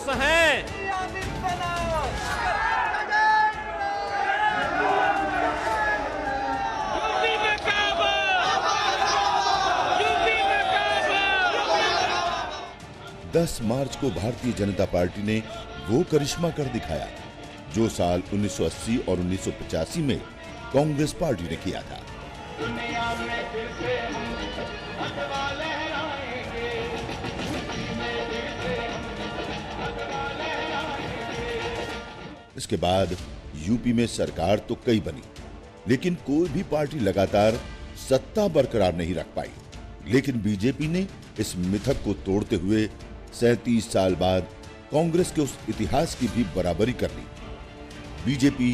विश्वास है। यूपी में काबा, यूपी में काबा। 10 मार्च को भारतीय जनता पार्टी ने वो करिश्मा कर दिखाया जो साल 1980 और 1985 में कांग्रेस पार्टी ने किया था। इसके बाद यूपी में सरकार तो कई बनी, लेकिन कोई भी पार्टी लगातार सत्ता बरकरार नहीं रख पाई। लेकिन बीजेपी ने इस मिथक को तोड़ते हुए 37 साल बाद कांग्रेस के उस इतिहास की भी बराबरी कर ली। बीजेपी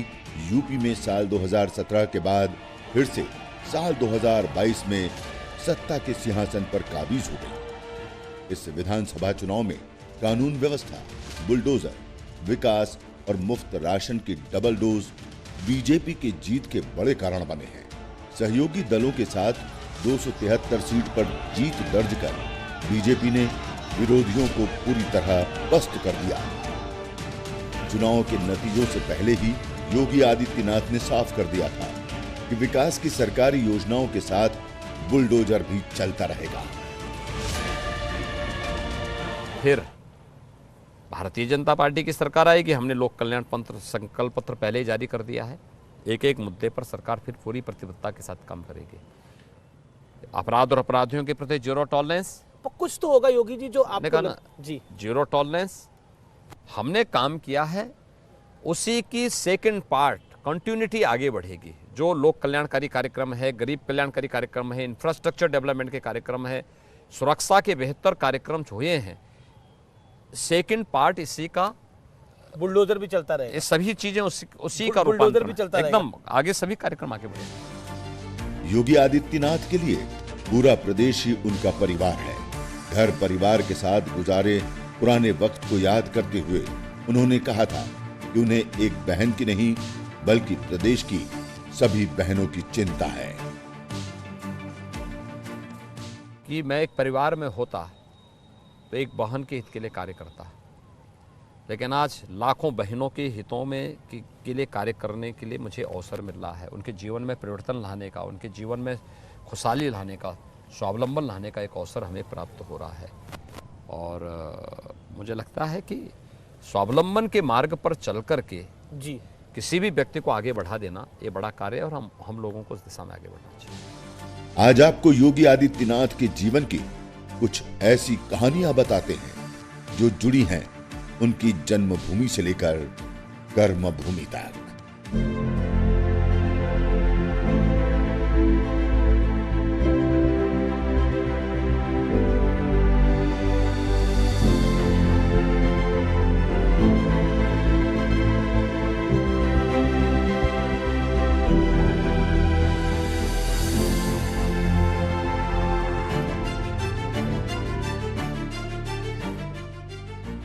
यूपी में साल 2017 के बाद फिर से साल 2022 में सत्ता के सिंहासन पर काबिज हो गई। इस विधानसभा चुनाव में कानून व्यवस्था, बुलडोजर, विकास और मुफ्त राशन की डबल डोज बीजेपी की जीत के बड़े कारण बने हैं। सहयोगी दलों के साथ 273 सीट पर जीत दर्ज कर बीजेपी ने विरोधियों को पूरी तरह पस्त कर दिया। चुनाव के नतीजों से पहले ही योगी आदित्यनाथ ने साफ कर दिया था कि विकास की सरकारी योजनाओं के साथ बुलडोजर भी चलता रहेगा। फिर भारतीय जनता पार्टी की सरकार आएगी। हमने लोक कल्याण पत्र संकल्प पत्र पहले ही जारी कर दिया है। एक एक मुद्दे पर सरकार फिर पूरी प्रतिबद्धता के साथ काम करेगी। अपराध और अपराधियों के प्रति जीरो टॉलरेंस, कुछ तो होगा योगी जी जो आपने कहा ना, जी जीरो टॉलरेंस हमने काम किया है, उसी की सेकंड पार्ट कंटिन्यूटी आगे बढ़ेगी। जो लोक कल्याणकारी कार्यक्रम है, गरीब कल्याणकारी कार्यक्रम है, इंफ्रास्ट्रक्चर डेवलपमेंट के कार्यक्रम है, सुरक्षा के बेहतर कार्यक्रम हुए हैं, सेकंड पार्ट इसी का बुलडोजर भी चलता रहे। ये सभी चीजें उसी का बुलडोजर भी चलता एकदम आगे सभी कार्यक्रम आगे बढ़ेंगे। योगी आदित्यनाथ के लिए पूरा प्रदेश ही उनका परिवार है। घर परिवार के साथ गुजारे पुराने वक्त को याद करते हुए उन्होंने कहा था कि उन्हें एक बहन की नहीं बल्कि प्रदेश की सभी बहनों की चिंता है। कि मैं एक परिवार में होता तो एक बहन के हित के लिए कार्य करता, लेकिन आज लाखों बहनों के हितों में के लिए कार्य करने के लिए मुझे अवसर मिल रहा है। उनके जीवन में परिवर्तन लाने का, उनके जीवन में खुशहाली लाने का, स्वावलंबन लाने का एक अवसर हमें प्राप्त हो रहा है। और मुझे लगता है कि स्वावलंबन के मार्ग पर चल कर के जी किसी भी व्यक्ति को आगे बढ़ा देना ये बड़ा कार्य है, और हम लोगों को इस दिशा में आगे बढ़ना चाहिए। आज आपको योगी आदित्यनाथ के जीवन की कुछ ऐसी कहानियां बताते हैं जो जुड़ी हैं उनकी जन्मभूमि से लेकर कर्मभूमि तक।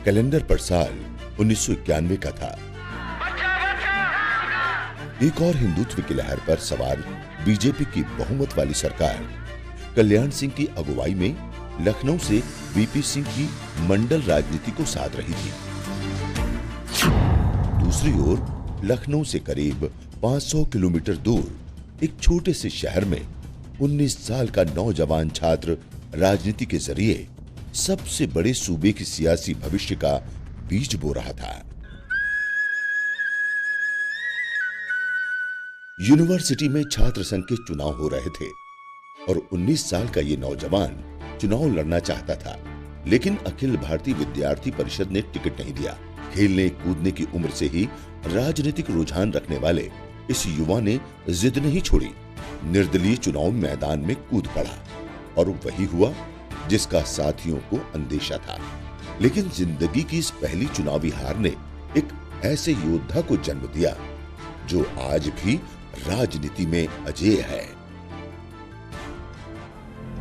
कैलेंडर पर साल 1991 का था। एक और हिंदुत्व की लहर पर सवार बीजेपी की बहुमत वाली सरकार कल्याण सिंह की अगुवाई में लखनऊ से वीपी सिंह की मंडल राजनीति को साध रही थी। दूसरी ओर लखनऊ से करीब 500 किलोमीटर दूर एक छोटे से शहर में 19 साल का नौजवान छात्र राजनीति के जरिए सबसे बड़े सूबे की सियासी भविष्य का बीज बो रहा था। यूनिवर्सिटी में छात्र संघ के चुनाव हो रहे थे और 19 साल का ये नौजवान चुनाव लड़ना चाहता था, लेकिन अखिल भारतीय विद्यार्थी परिषद ने टिकट नहीं दिया। खेलने कूदने की उम्र से ही राजनीतिक रुझान रखने वाले इस युवा ने जिद नहीं छोड़ी, निर्दलीय चुनाव मैदान में कूद पड़ा और वही हुआ जिसका साथियों को अंदेशा था। लेकिन जिंदगी की इस पहली चुनावी हार ने एक ऐसे योद्धा को जन्म दिया जो आज भी राजनीति में अजेय है।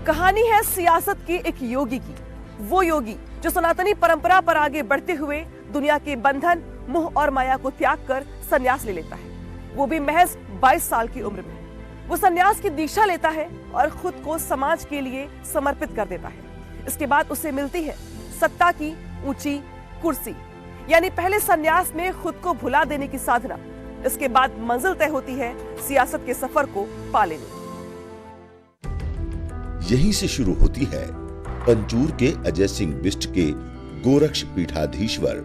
कहानी है सियासत के एक योगी की, वो योगी जो सनातनी परंपरा पर आगे बढ़ते हुए दुनिया के बंधन, मोह और माया को त्याग कर संन्यास ले लेता है, वो भी महज 22 साल की उम्र में। वो संन्यास की दीक्षा लेता है और खुद को समाज के लिए समर्पित कर देता है। इसके बाद उसे मिलती है सत्ता की ऊंची कुर्सी, यानी पहले सन्यास में खुद को भुला देने की साधना, इसके बाद मंजिल तय होती है सियासत के सफर को पा लेने। यहीं से शुरू होती है पंचूर के अजय सिंह बिष्ट के गोरक्ष पीठाधीश्वर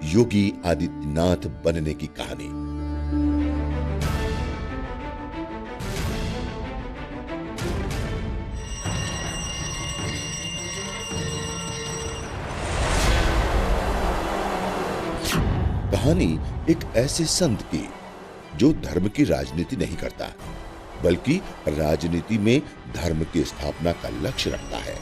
योगी आदित्यनाथ बनने की कहानी। कहानी एक ऐसे संत की जो धर्म की राजनीति नहीं करता, बल्कि राजनीति में धर्म की स्थापना का लक्ष्य रखता है।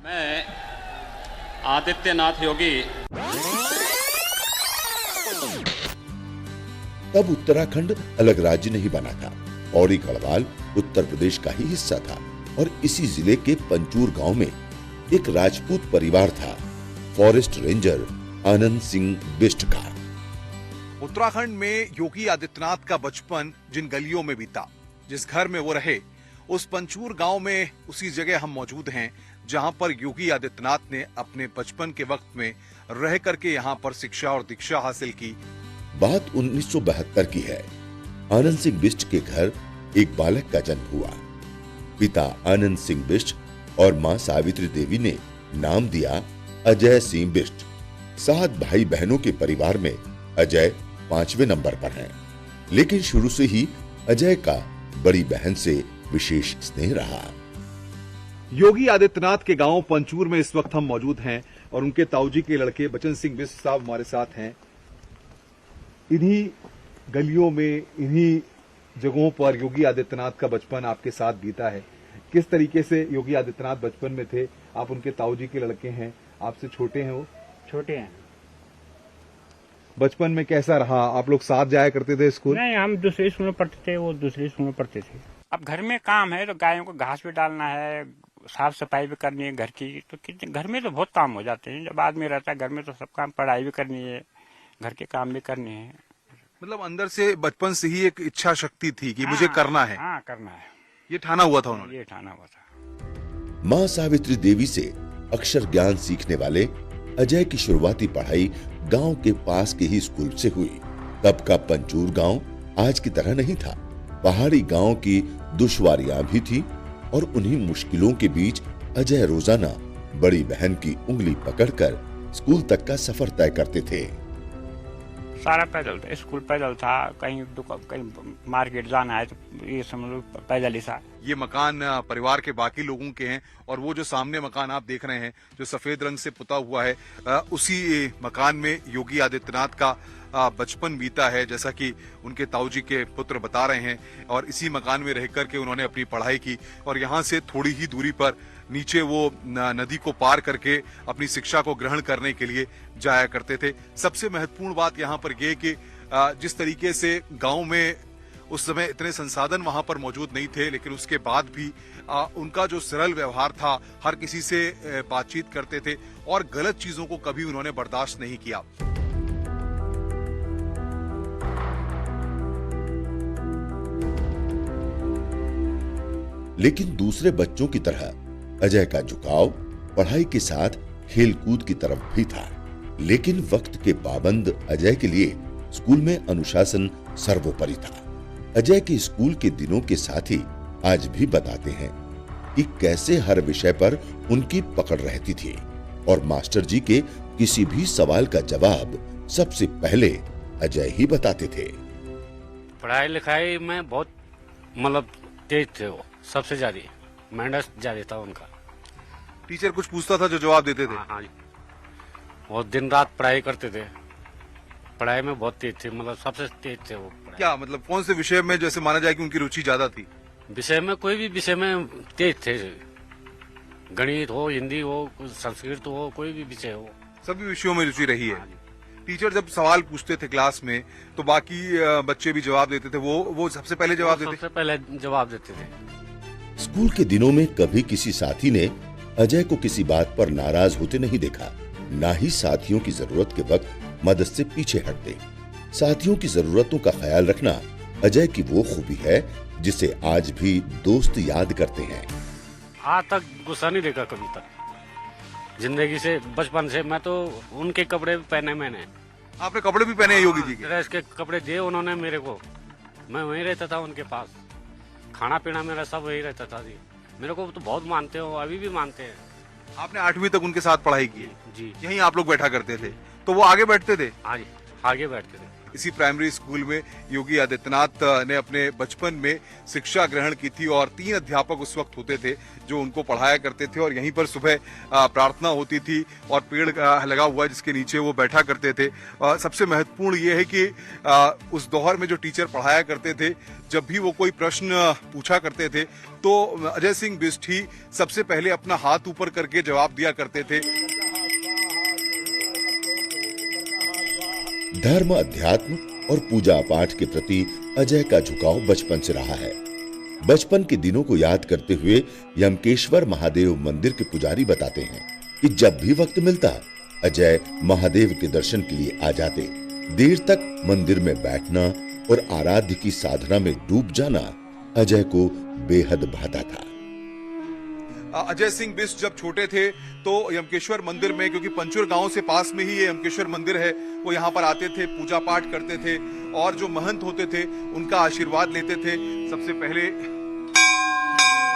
मैं आदित्यनाथ योगी तब उत्तराखंड अलग राज्य नहीं बना था। पौड़ी गढ़वाल उत्तर प्रदेश का ही हिस्सा था और इसी जिले के पंचूर गांव में एक राजपूत परिवार था, फॉरेस्ट रेंजर आनंद सिंह बिष्ट का। उत्तराखंड में योगी आदित्यनाथ का बचपन जिन गलियों में बीता, जिस घर में वो रहे, उस पंचूर गांव में उसी जगह हम मौजूद हैं जहां पर योगी आदित्यनाथ ने अपने बचपन के वक्त में रह करके यहां पर शिक्षा और दीक्षा हासिल की। बात 1972 की है। आनंद सिंह बिष्ट के घर एक बालक का जन्म हुआ। पिता आनंद सिंह बिष्ट और मां सावित्री देवी ने नाम दिया अजय सिंह बिष्ट। 7 भाई बहनों के परिवार में अजय 5वें नंबर पर हैं। लेकिन शुरू से ही अजय का बड़ी बहन से विशेष स्नेह रहा। योगी आदित्यनाथ के गांव पंचूर में इस वक्त हम मौजूद हैं और उनके ताऊजी के लड़के बचन सिंह बिष्ट साहब हमारे साथ हैं। इन्हीं गलियों में, इन्हीं जगहों पर योगी आदित्यनाथ का बचपन आपके साथ बीता है। किस तरीके से योगी आदित्यनाथ बचपन में थे? आप उनके ताऊजी के लड़के हैं, आपसे छोटे हैं, वो छोटे हैं। बचपन में कैसा रहा? आप लोग साथ जाया करते थे स्कूल? नहीं, हम दूसरे स्कूल में पढ़ते थे, वो दूसरे स्कूल में पढ़ते थे। अब घर में काम है तो गायों को घास भी डालना है, साफ सफाई भी करनी है घर की, तो घर में तो बहुत काम हो जाते हैं। जब आदमी रहता है घर में तो सब काम, पढ़ाई भी करनी है, घर के काम भी करने हैं। मतलब अंदर से बचपन से ही एक इच्छा शक्ति थी कि मुझे करना है। हाँ, करना है। ये ठाना हुआ था उन्होंने? ये ठाना हुआ था। मां सावित्री देवी से अक्षर ज्ञान सीखने वाले अजय की शुरुआती पढ़ाई गांव के पास के ही स्कूल से हुई। तब का पंचूर गांव आज की तरह नहीं था। पहाड़ी गांव की दुश्वारियां भी थी और उन्हीं मुश्किलों के बीच अजय रोजाना बड़ी बहन की उंगली पकड़कर स्कूल तक का सफर तय करते थे। सारा पैदल था, स्कूल पैदल था, कहीं मार्केट जाना है तो ये समझ लो पैदल ही था। ये मकान परिवार के बाकी लोगों के हैं और वो जो सामने मकान आप देख रहे हैं जो सफेद रंग से पुता हुआ है, उसी मकान में योगी आदित्यनाथ का बचपन बीता है, जैसा कि उनके ताऊजी के पुत्र बता रहे हैं। और इसी मकान में रह करके उन्होंने अपनी पढ़ाई की और यहाँ से थोड़ी ही दूरी पर नीचे वो नदी को पार करके अपनी शिक्षा को ग्रहण करने के लिए जाया करते थे। सबसे महत्वपूर्ण बात यहाँ पर यह कि जिस तरीके से गांव में उस समय इतने संसाधन वहां पर मौजूद नहीं थे, लेकिन उसके बाद भी उनका जो सरल व्यवहार था, हर किसी से बातचीत करते थे और गलत चीजों को कभी उन्होंने बर्दाश्त नहीं किया। लेकिन दूसरे बच्चों की तरह अजय का झुकाव पढ़ाई के साथ खेलकूद की तरफ भी था। लेकिन वक्त के पाबंद अजय के लिए स्कूल में अनुशासन सर्वोपरि था। अजय के स्कूल के दिनों के साथी आज भी बताते हैं कि कैसे हर विषय पर उनकी पकड़ रहती थी और मास्टर जी के किसी भी सवाल का जवाब सबसे पहले अजय ही बताते थे। पढ़ाई लिखाई में बहुत मतलब तेज थे, वो सबसे ज्यादा मेहनत ज्यादा था उनका। टीचर कुछ पूछता था जो जवाब देते थे? हाँ, वो दिन रात पढ़ाई करते थे, पढ़ाई में बहुत तेज थे, मतलब सबसे तेज थे वो। क्या मतलब कौन से विषय में जैसे माना जाए कि उनकी रुचि ज्यादा थी? विषय में कोई भी विषय में तेज थे, गणित हो, हिंदी हो, संस्कृत हो, कोई भी विषय हो, सभी विषयों में रुचि रही है। टीचर जब सवाल पूछते थे क्लास में तो बाकी बच्चे भी जवाब देते थे, वो सबसे पहले जवाब देते? सबसे पहले जवाब देते थे। स्कूल के दिनों में कभी किसी साथी ने अजय को किसी बात पर नाराज होते नहीं देखा। ना ही साथियों की जरूरत के वक्त मदद से पीछे हटते। साथियों की जरूरतों का ख्याल रखना अजय की वो खूबी है जिसे आज भी दोस्त याद करते हैं। आज तक गुस्सा नहीं देखा कभी तक जिंदगी से, बचपन से। मैं तो उनके कपड़े भी पहने मैंने। आपने कपड़े भी पहने हैं योगी जी के? ड्रेस के कपड़े दिए उन्होंने मेरे को, मैं वहीं रहता था उनके पास, खाना पीना मेरा सब वहीं रहता था जी। मेरे को तो बहुत मानते हो, अभी भी मानते हैं। आपने 8वीं तक उनके साथ पढ़ाई की है? जी। यहीं आप लोग बैठा करते थे, तो वो आगे बैठते थे? हाँ जी, आगे बैठते थे। इसी प्राइमरी स्कूल में योगी आदित्यनाथ ने अपने बचपन में शिक्षा ग्रहण की थी और 3 अध्यापक उस वक्त होते थे जो उनको पढ़ाया करते थे और यहीं पर सुबह प्रार्थना होती थी और पेड़ लगा हुआ है जिसके नीचे वो बैठा करते थे। सबसे महत्वपूर्ण ये है कि उस दौर में जो टीचर पढ़ाया करते थे, जब भी वो कोई प्रश्न पूछा करते थे तो अजय सिंह बिष्ट ही सबसे पहले अपना हाथ ऊपर करके जवाब दिया करते थे। धर्म, अध्यात्म और पूजा पाठ के प्रति अजय का झुकाव बचपन से रहा है। बचपन के दिनों को याद करते हुए यमकेश्वर महादेव मंदिर के पुजारी बताते हैं कि जब भी वक्त मिलता अजय महादेव के दर्शन के लिए आ जाते। देर तक मंदिर में बैठना और आराध्य की साधना में डूब जाना अजय को बेहद भाता था। अजय सिंह बिष्ट जब छोटे थे तो यमकेश्वर मंदिर में, क्योंकि पंचुर गांव से पास में ही ये यमकेश्वर मंदिर है, वो यहाँ पर आते थे, पूजा पाठ करते थे और जो महंत होते थे उनका आशीर्वाद लेते थे। सबसे पहले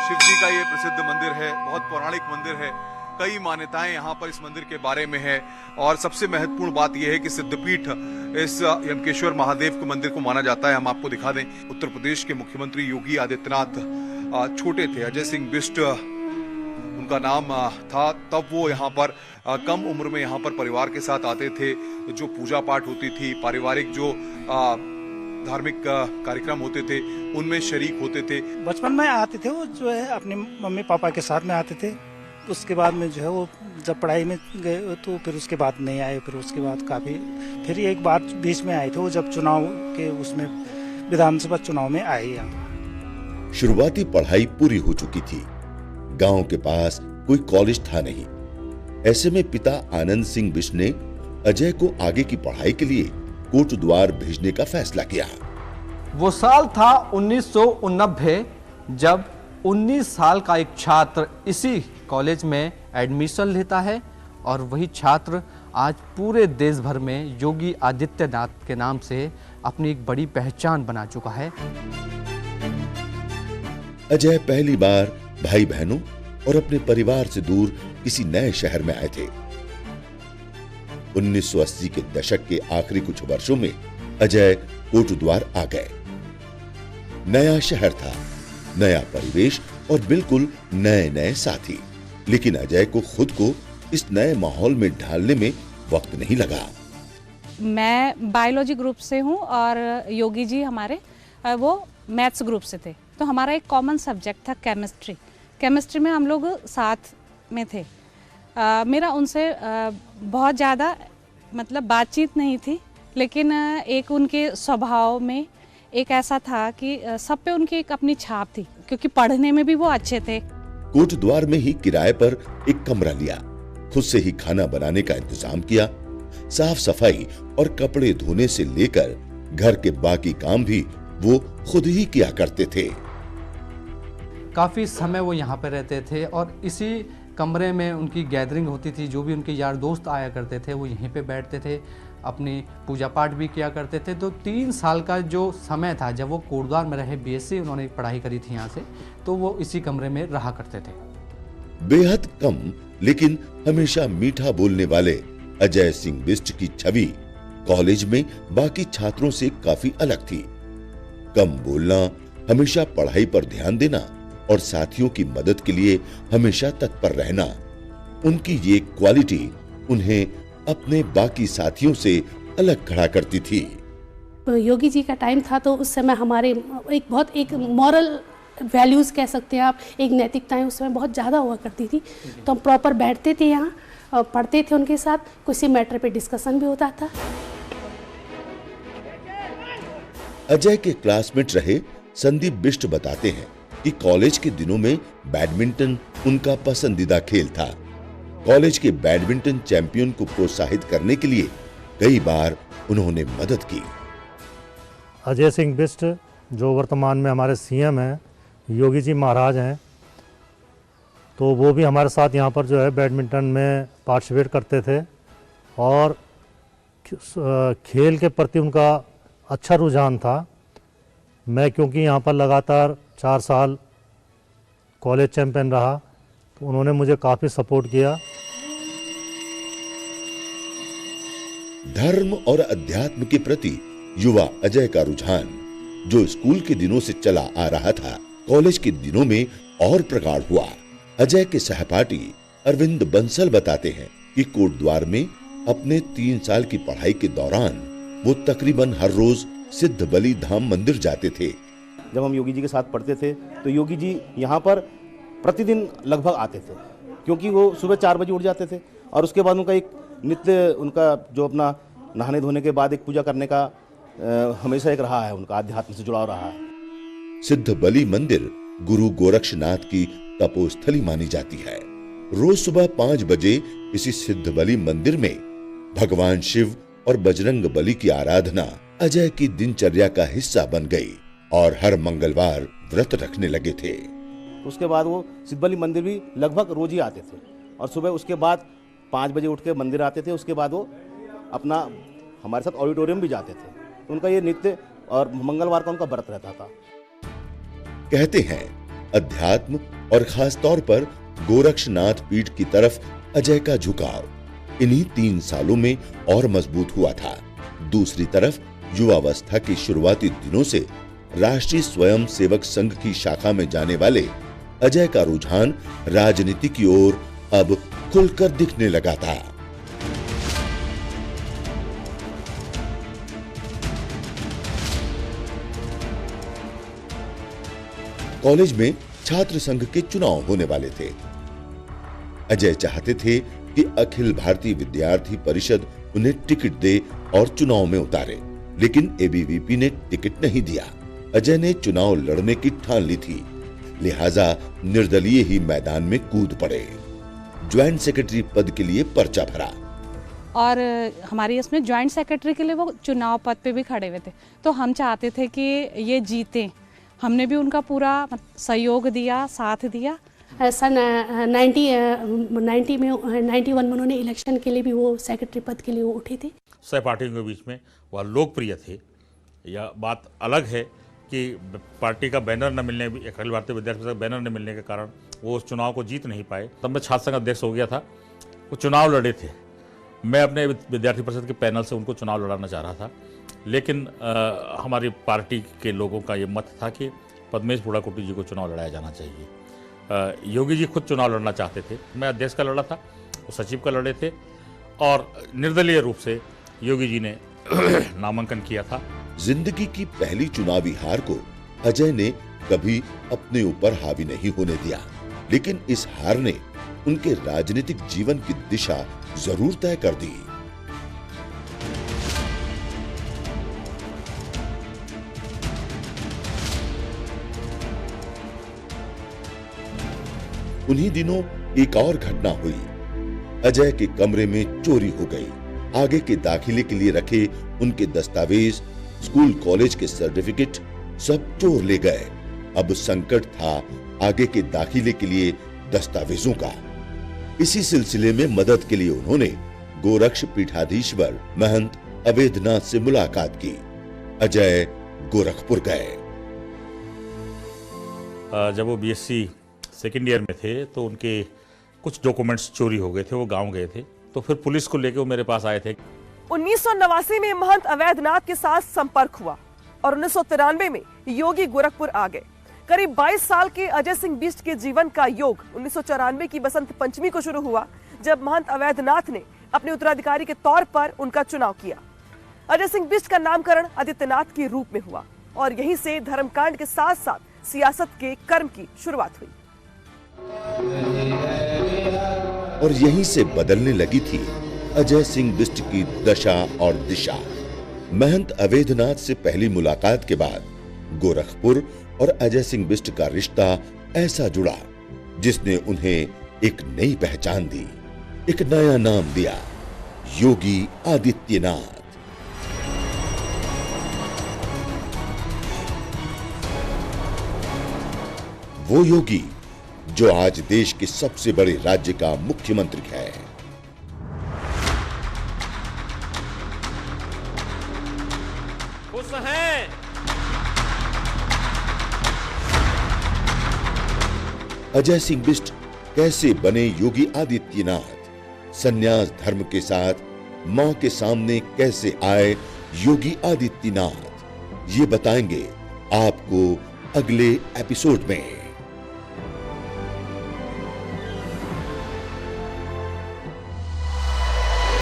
शिव जी का ये प्रसिद्ध मंदिर है, बहुत पौराणिक मंदिर है, कई मान्यताएं यहाँ पर इस मंदिर के बारे में है और सबसे महत्वपूर्ण बात यह है कि सिद्धपीठ इस यमकेश्वर महादेव के मंदिर को माना जाता है। हम आपको दिखा दें, उत्तर प्रदेश के मुख्यमंत्री योगी आदित्यनाथ छोटे थे, अजय सिंह बिष्ट उनका नाम था, तब वो यहाँ पर कम उम्र में यहाँ पर परिवार के साथ आते थे। जो पूजा पाठ होती थी, पारिवारिक जो धार्मिक कार्यक्रम होते थे उनमें शरीक होते थे। बचपन में आते थे वो जो है अपने मम्मी पापा के साथ में आते थे। उसके बाद में जो है वो जब पढ़ाई में गए तो फिर उसके बाद नहीं आए। फिर उसके बाद काफी फिर एक बार बीच में आए थे वो जब चुनाव के उसमें विधानसभा चुनाव में आए यहाँ। शुरुआती पढ़ाई पूरी हो चुकी थी। गांव के पास कोई कॉलेज था नहीं। ऐसे में पिता आनंद सिंह बिष्ट ने अजय को आगे की पढ़ाई के लिए कोटद्वार भेजने का फैसला किया। वो साल था 1989 जब 19 साल का एक छात्र इसी कॉलेज में एडमिशन लेता है और वही छात्र आज पूरे देश भर में योगी आदित्यनाथ के नाम से अपनी एक बड़ी पहचान बना चुका है। अजय पहली बार भाई बहनों और अपने परिवार से दूर किसी नए शहर में आए थे। 1980 के दशक के आखिरी कुछ वर्षों में अजय कोटद्वार आ गए। नया शहर था, नया परिवेश और बिल्कुल नए नए साथी, लेकिन अजय को खुद को इस नए माहौल में ढालने में वक्त नहीं लगा। मैं बायोलॉजी ग्रुप से हूं और योगी जी हमारे वो मैथ्स ग्रुप से थे, तो हमारा एक कॉमन सब्जेक्ट था केमिस्ट्री। केमिस्ट्री में हम लोग साथ में थे। मेरा उनसे बहुत ज़्यादा मतलब बातचीत नहीं थी, लेकिन एक उनके स्वभाव में एक ऐसा था कि सब पे उनकी एक अपनी छाप थी, क्योंकि पढ़ने में भी वो अच्छे थे। कोटद्वार में ही किराए पर एक कमरा लिया, खुद से ही खाना बनाने का इंतजाम किया। साफ सफाई और कपड़े धोने से लेकर घर के बाकी काम भी वो खुद ही किया करते थे। काफ़ी समय वो यहाँ पे रहते थे और इसी कमरे में उनकी गैदरिंग होती थी। जो भी उनके यार दोस्त आया करते थे वो यहीं पे बैठते थे, अपनी पूजा पाठ भी किया करते थे। तो 3 साल का जो समय था जब वो कोटद्वार में रहे, बीएससी उन्होंने पढ़ाई करी थी यहाँ से, तो वो इसी कमरे में रहा करते थे। बेहद कम लेकिन हमेशा मीठा बोलने वाले अजय सिंह बिष्ट की छवि कॉलेज में बाकी छात्रों से काफी अलग थी। कम बोलना, हमेशा पढ़ाई पर ध्यान देना और साथियों की मदद के लिए हमेशा तत्पर रहना, उनकी ये क्वालिटी उन्हें अपने बाकी साथियों से अलग खड़ा करती थी। योगी जी का टाइम था तो उस समय हमारे एक मॉरल वैल्यूज कह सकते हैं आप, एक नैतिकताएं उस समय बहुत ज़्यादा हुआ करती थी। तो हम प्रॉपर बैठते थे यहाँ, पढ़ते थे उनके साथ, किसी मैटर पे डिस्कशन भी होता था। अजय के क्लासमेट रहे संदीप बिष्ट बताते हैं कि कॉलेज के दिनों में बैडमिंटन उनका पसंदीदा खेल था। कॉलेज के बैडमिंटन चैंपियन को प्रोत्साहित करने के लिए कई बार उन्होंने मदद की। अजय सिंह बिष्ट जो वर्तमान में हमारे सीएम हैं, योगी जी महाराज हैं, तो वो भी हमारे साथ यहाँ पर जो है बैडमिंटन में पार्टिसिपेट करते थे और खेल के प्रति उनका अच्छा रुझान था। मैं क्योंकि यहाँ पर लगातार 4 साल कॉलेज चैंपियन रहा, तो उन्होंने मुझे काफ़ी सपोर्ट किया। धर्म और अध्यात्म के प्रति युवा अजय का रुझान जो स्कूल के दिनों से चला आ रहा था, कॉलेज के दिनों में और प्रगाढ़ हुआ। अजय के सहपाठी अरविंद बंसल बताते हैं कि कोटद्वार में अपने 3 साल की पढ़ाई के दौरान वो तकरीबन हर रोज सिद्ध बलि धाम मंदिर जाते थे। जब हम योगी जी के साथ पढ़ते थे तो योगी जी यहाँ पर प्रतिदिन लगभग आते थे, क्योंकि वो सुबह 4 बजे उठ जाते थे और उसके बाद उनका एक नित्य, उनका जो अपना नहाने धोने के बाद एक पूजा करने का हमेशा एक रहा है, उनका आध्यात्म से जुड़ाव रहा है। सिद्ध बलि मंदिर गुरु गोरक्षनाथ की तपोस्थली मानी जाती है। रोज सुबह 5 बजे इसी सिद्ध बलि मंदिर में भगवान शिव और बजरंग बली की आराधना अजय की दिनचर्या का हिस्सा बन गई और हर मंगलवार व्रत रखने लगे थे। उसके बाद वो सिद्ध बलि मंदिर भी लगभग रोज ही आते थे और सुबह उसके बाद 5 बजे उठ के मंदिर आते थे। उसके बाद वो अपना हमारे साथ ऑडिटोरियम भी जाते थे। तो उनका ये नित्य और मंगलवार का उनका व्रत रहता था। कहते हैं अध्यात्म और खास तौर पर गोरक्षनाथ पीठ की तरफ अजय का झुकाव इन्हीं 3 सालों में और मजबूत हुआ था। दूसरी तरफ युवावस्था के शुरुआती दिनों से राष्ट्रीय स्वयं सेवक संघ की शाखा में जाने वाले अजय का रुझान राजनीति की ओर अब खुलकर दिखने लगा था। कॉलेज में छात्र संघ के चुनाव होने वाले थे। अजय चाहते थे कि अखिल भारतीय विद्यार्थी परिषद उन्हें टिकट दे और चुनाव में उतारे, लेकिन एबीवीपी ने टिकट नहीं दिया। अजय ने चुनाव लड़ने की ठान ली थी, लिहाजा निर्दलीय ही मैदान में कूद पड़े। ज्वाइंट सेक्रेटरी पद के लिए पर्चा भरा और हमारी इसमें ज्वाइंट सेक्रेटरी के लिए वो चुनाव पद पे भी खड़े हुए थे। तो हम चाहते थे कि ये जीते, हमने भी उनका पूरा सहयोग दिया, साथ दिया। सन 91 में उन्होंने इलेक्शन के लिए भी वो सेक्रेटरी पद के लिए वो उठे थे। सहपाठियों के बीच में वह लोकप्रिय थे। यह बात अलग है कि पार्टी का बैनर न मिलने, अखिल भारतीय विद्यार्थी परिषद बैनर न मिलने के कारण वो उस चुनाव को जीत नहीं पाए। तब मैं छात्र संघ अध्यक्ष हो गया था। वो चुनाव लड़े थे, मैं अपने विद्यार्थी परिषद के पैनल से उनको चुनाव लड़ाना चाह रहा था, लेकिन हमारी पार्टी के लोगों का ये मत था कि पद्मेश बुढ़ाकोटी जी को चुनाव लड़ाया जाना चाहिए। योगी जी खुद चुनाव लड़ना चाहते थे, मैं अध्यक्ष का लड़ा था, वो सचिव का लड़े थे और निर्दलीय रूप से योगी जी ने नामांकन किया था। जिंदगी की पहली चुनावी हार को अजय ने कभी अपने ऊपर हावी नहीं होने दिया, लेकिन इस हार ने उनके राजनीतिक जीवन की दिशा जरूर तय कर दी। उन्हीं दिनों एक और घटना हुई। अजय के कमरे में चोरी हो गई। आगे के दाखिले के लिए रखे उनके दस्तावेज, स्कूल कॉलेज के सर्टिफिकेट सब चोर ले गए। अब संकट था आगे के दाखिले के लिए दस्तावेजों का। इसी सिलसिले में मदद के लिए उन्होंने गोरक्ष पीठाधीश्वर महंत अवेद्यनाथ से मुलाकात की। अजय गोरखपुर गए। जब वो बीएससी सेकेंड ईयर में थे तो उनके कुछ डॉक्यूमेंट्स चोरी हो गए थे, वो गांव गए थे, तो फिर पुलिस को लेकर वो मेरे पास आए थे। 1989 में महंत अवैधनाथ के साथ संपर्क हुआ और 1993 में योगी गोरखपुर आ गए। करीब 22 साल के अजय सिंह बिष्ट के जीवन का योग 1994 की बसंत पंचमी को शुरू हुआ, जब महंत अवैधनाथ ने अपने उत्तराधिकारी के तौर पर उनका चुनाव किया। अजय सिंह बिष्ट का नामकरण आदित्यनाथ के रूप में हुआ और यहीं से धर्मकांड के साथ साथ सियासत के कर्म की शुरुआत हुई और यहीं से बदलने लगी थी अजय सिंह बिष्ट की दशा और दिशा। महंत अवेद्यनाथ से पहली मुलाकात के बाद गोरखपुर और अजय सिंह बिष्ट का रिश्ता ऐसा जुड़ा जिसने उन्हें एक नई पहचान दी। एक नया नाम दिया, योगी आदित्यनाथ। वो योगी जो आज देश के सबसे बड़े राज्य का मुख्यमंत्री है। खुश हैं। अजय सिंह बिष्ट कैसे बने योगी आदित्यनाथ? संन्यास धर्म के साथ मां के सामने कैसे आए योगी आदित्यनाथ? ये बताएंगे आपको अगले एपिसोड में।